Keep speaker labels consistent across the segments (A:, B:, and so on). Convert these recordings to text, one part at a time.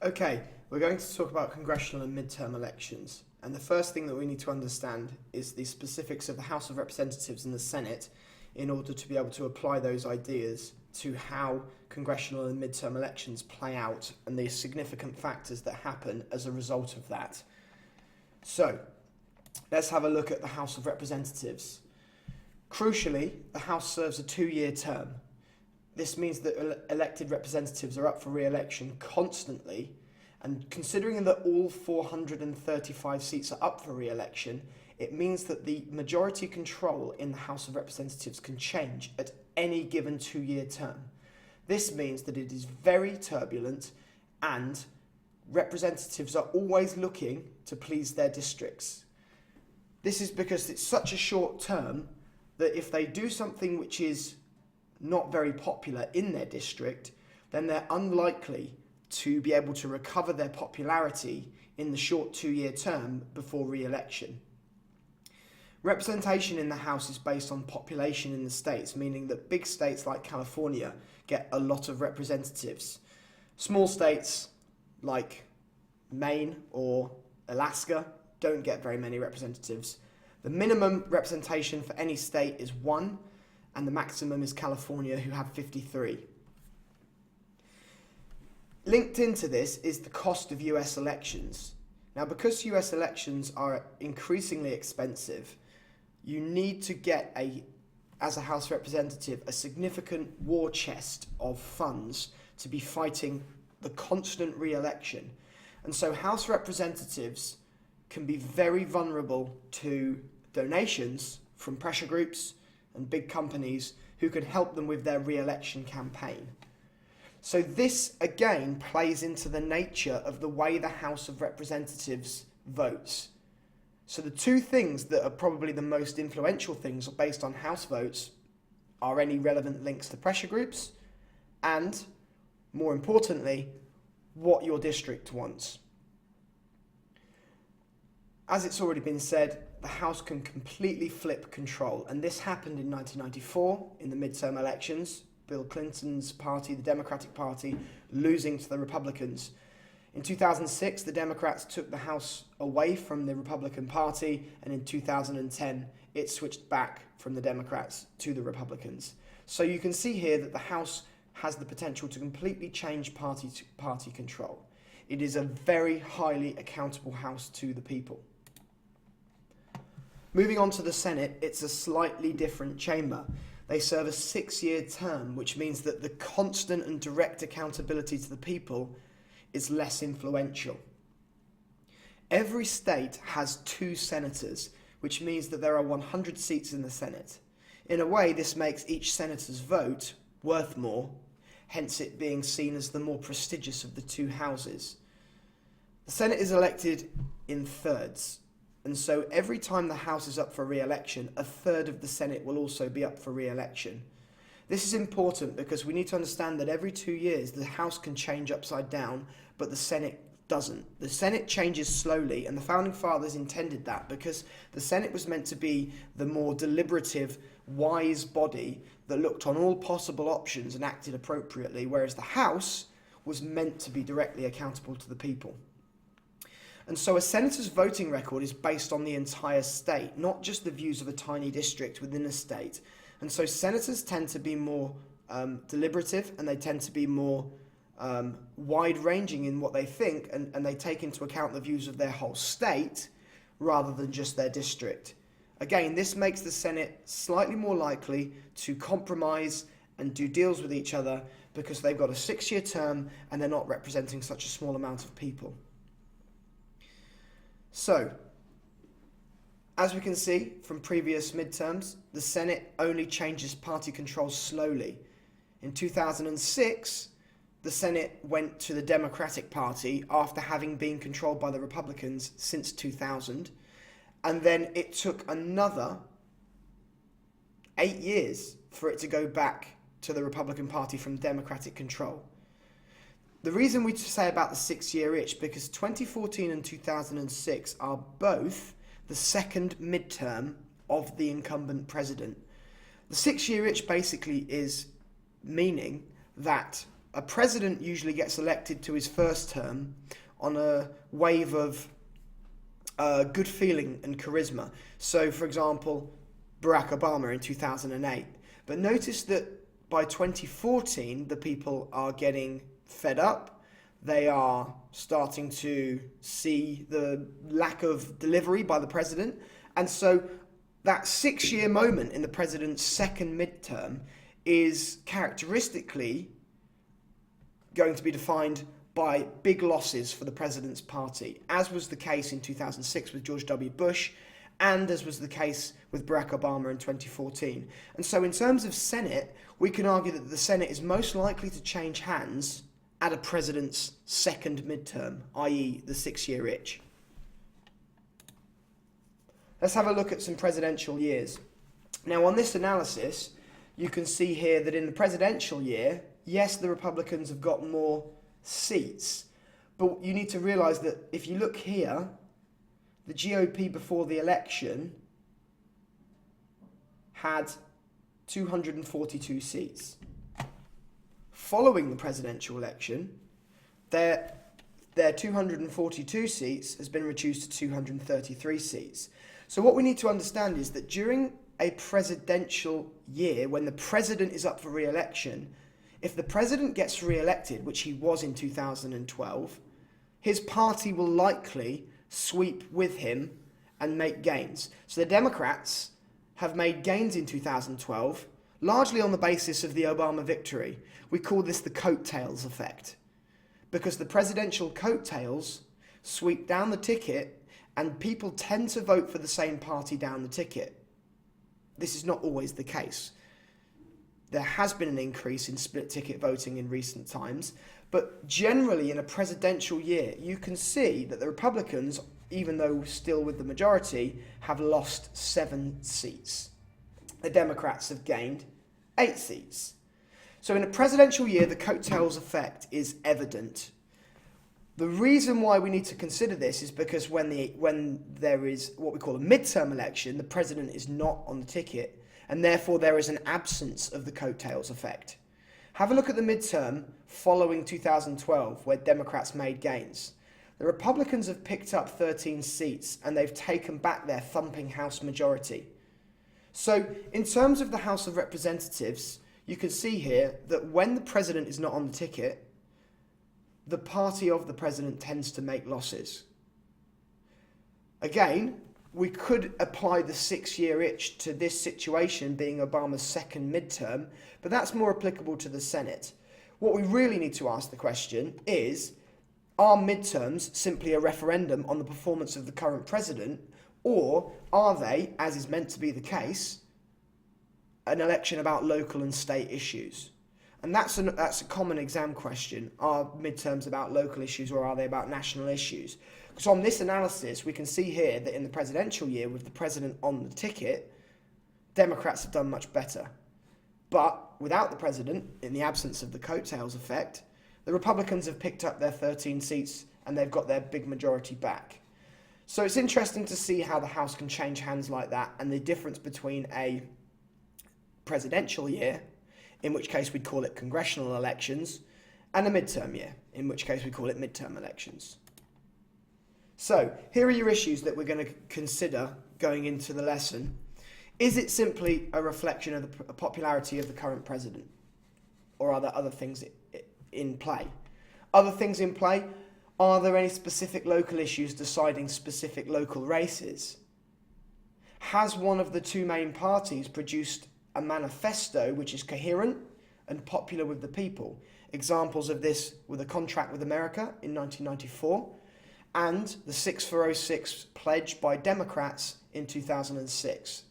A: Okay, we're going to talk about congressional and midterm elections. And the first thing that we need to understand is the specifics of the House of Representatives and the Senate in order to be able to apply those ideas to how congressional and midterm elections play out and the significant factors that happen as a result of that. So, let's have a look at the House of Representatives. Crucially, the House serves a 2-year term. This means that elected representatives are up for re-election constantly, and considering that all 435 seats are up for re-election, it means that the majority control in the House of Representatives can change at any given 2-year term. This means that it is very turbulent, and representatives are always looking to please their districts. This is because it's such a short term that if they do something which is not very popular in their district, then they're unlikely to be able to recover their popularity in the short 2-year term before re-election. Representation in the House is based on population in the states, meaning that big states like California get a lot of representatives. Small states like Maine or Alaska don't get very many representatives. The minimum representation for any state is 1, and the maximum is California, who have 53. Linked into this is the cost of US elections. Now, because US elections are increasingly expensive, you need to get, as a House representative, a significant war chest of funds to be fighting the constant re-election. And so House representatives can be very vulnerable to donations from pressure groups and big companies who can help them with their re-election campaign. So this, again, plays into the nature of the way the House of Representatives votes. So the two things that are probably the most influential things based on House votes are any relevant links to pressure groups and, more importantly, what your district wants. As it's already been said, the House can completely flip control, and this happened in 1994 in the midterm elections, Bill Clinton's party, the Democratic Party, losing to the Republicans. In 2006, the Democrats took the House away from the Republican Party, and in 2010, it switched back from the Democrats to the Republicans. So you can see here that the House has the potential to completely change party control. It is a very highly accountable House to the people. Moving on to the Senate, it's a slightly different chamber. They serve a 6-year term, which means that the constant and direct accountability to the people is less influential. Every state has 2 senators, which means that there are 100 seats in the Senate. In a way, this makes each senator's vote worth more, hence it being seen as the more prestigious of the 2 houses. The Senate is elected in thirds. And so every time the House is up for re-election, a third of the Senate will also be up for re-election. This is important because we need to understand that every 2 years the House can change upside down, but the Senate doesn't. The Senate changes slowly, and the Founding Fathers intended that because the Senate was meant to be the more deliberative, wise body that looked on all possible options and acted appropriately, whereas the House was meant to be directly accountable to the people. And so a senator's voting record is based on the entire state, not just the views of a tiny district within a state. And so senators tend to be more deliberative, and they tend to be more wide-ranging in what they think, and they take into account the views of their whole state rather than just their district. Again, this makes the Senate slightly more likely to compromise and do deals with each other because they've got a 6-year term and they're not representing such a small amount of people. So, as we can see from previous midterms, the Senate only changes party control slowly. In 2006, the Senate went to the Democratic Party after having been controlled by the Republicans since 2000, and then it took another 8 years for it to go back to the Republican Party from Democratic control. The reason we say about the 6-year itch, because 2014 and 2006 are both the second midterm of the incumbent president. The 6-year itch basically is meaning that A president usually gets elected to his first term on a wave of good feeling and charisma. So, for example, Barack Obama in 2008. But notice that by 2014, the people are getting fed up. They are starting to see the lack of delivery by the president. And so that 6-year moment in the president's second midterm is characteristically going to be defined by big losses for the president's party, as was the case in 2006 with George W. Bush, and as was the case with Barack Obama in 2014. And so in terms of Senate, we can argue that the Senate is most likely to change hands at a president's second midterm, i.e. the 6-year itch. Let's have a look at some presidential years. Now, on this analysis, you can see here that in the presidential year, yes, the Republicans have got more seats, but you need to realise that if you look here, the GOP before the election had 242 seats. Following the presidential election, their 242 seats has been reduced to 233 seats. So what we need to understand is that during a presidential year, when the president is up for re-election, if the president gets re-elected, which he was in 2012, his party will likely sweep with him and make gains. So the Democrats have made gains in 2012, largely on the basis of the Obama victory. We call this the coattails effect, because the presidential coattails sweep down the ticket and people tend to vote for the same party down the ticket. This is not always the case. There has been an increase in split ticket voting in recent times, but generally in a presidential year, you can see that the Republicans, even though still with the majority, have lost 7 seats. The Democrats have gained 8 seats. So in a presidential year, the coattails effect is evident. The reason why we need to consider this is because when there is what we call a midterm election, the president is not on the ticket, and therefore there is an absence of the coattails effect. Have a look at the midterm following 2012, where Democrats made gains. The Republicans have picked up 13 seats, and they've taken back their thumping House majority. So in terms of the House of Representatives, you can see here that when the president is not on the ticket, the party of the president tends to make losses. Again, we could apply the 6-year itch to this situation being Obama's second midterm, but that's more applicable to the Senate. What we really need to ask the question is, are midterms simply a referendum on the performance of the current president, or are they, as is meant to be the case, an election about local and state issues? And that's a common exam question. Are midterms about local issues or are they about national issues? So on this analysis, we can see here that in the presidential year, with the president on the ticket, Democrats have done much better. But without the president, in the absence of the coattails effect, the Republicans have picked up their 13 seats and they've got their big majority back. So it's interesting to see how the House can change hands like that, and the difference between a presidential year, in which case we'd call it congressional elections, and a midterm year, in which case we call it midterm elections. So, here are your issues that we're going to consider going into the lesson. Is it simply a reflection of the popularity of the current president? Or are there other things in play? Other things in play? Are there any specific local issues deciding specific local races? Has one of the two main parties produced a manifesto which is coherent and popular with the people? Examples of this were the Contract with America in 1994 and the 6-for-06 pledge by Democrats in 2006.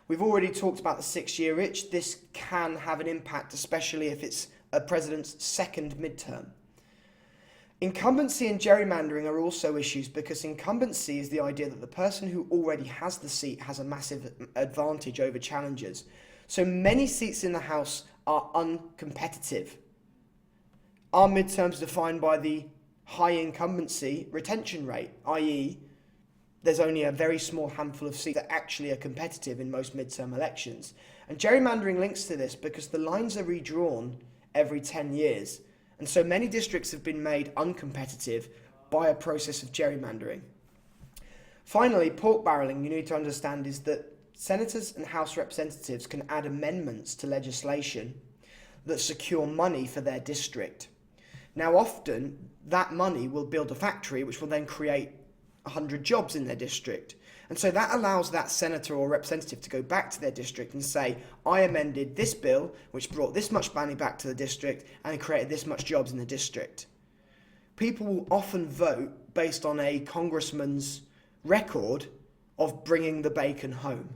A: We've already talked about the 6-year itch. This can have an impact, especially if it's a president's second midterm. Incumbency and gerrymandering are also issues, because incumbency is the idea that the person who already has the seat has a massive advantage over challengers. So many seats in the House are uncompetitive. Are midterms defined by the high incumbency retention rate, i.e. there's only a very small handful of seats that actually are competitive in most midterm elections. And gerrymandering links to this because the lines are redrawn every 10 years. And so many districts have been made uncompetitive by a process of gerrymandering. Finally, pork barreling, you need to understand, is that senators and House representatives can add amendments to legislation that secure money for their district. Now, often that money will build a factory which will then create 100 jobs in their district. And so that allows that senator or representative to go back to their district and say, I amended this bill which brought this much money back to the district and created this much jobs in the district. People will often vote based on a congressman's record of bringing the bacon home.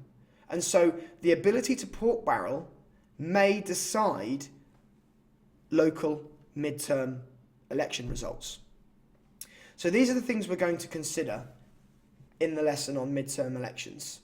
A: And so the ability to pork barrel may decide local midterm election results. So these are the things we're going to consider in the lesson on midterm elections.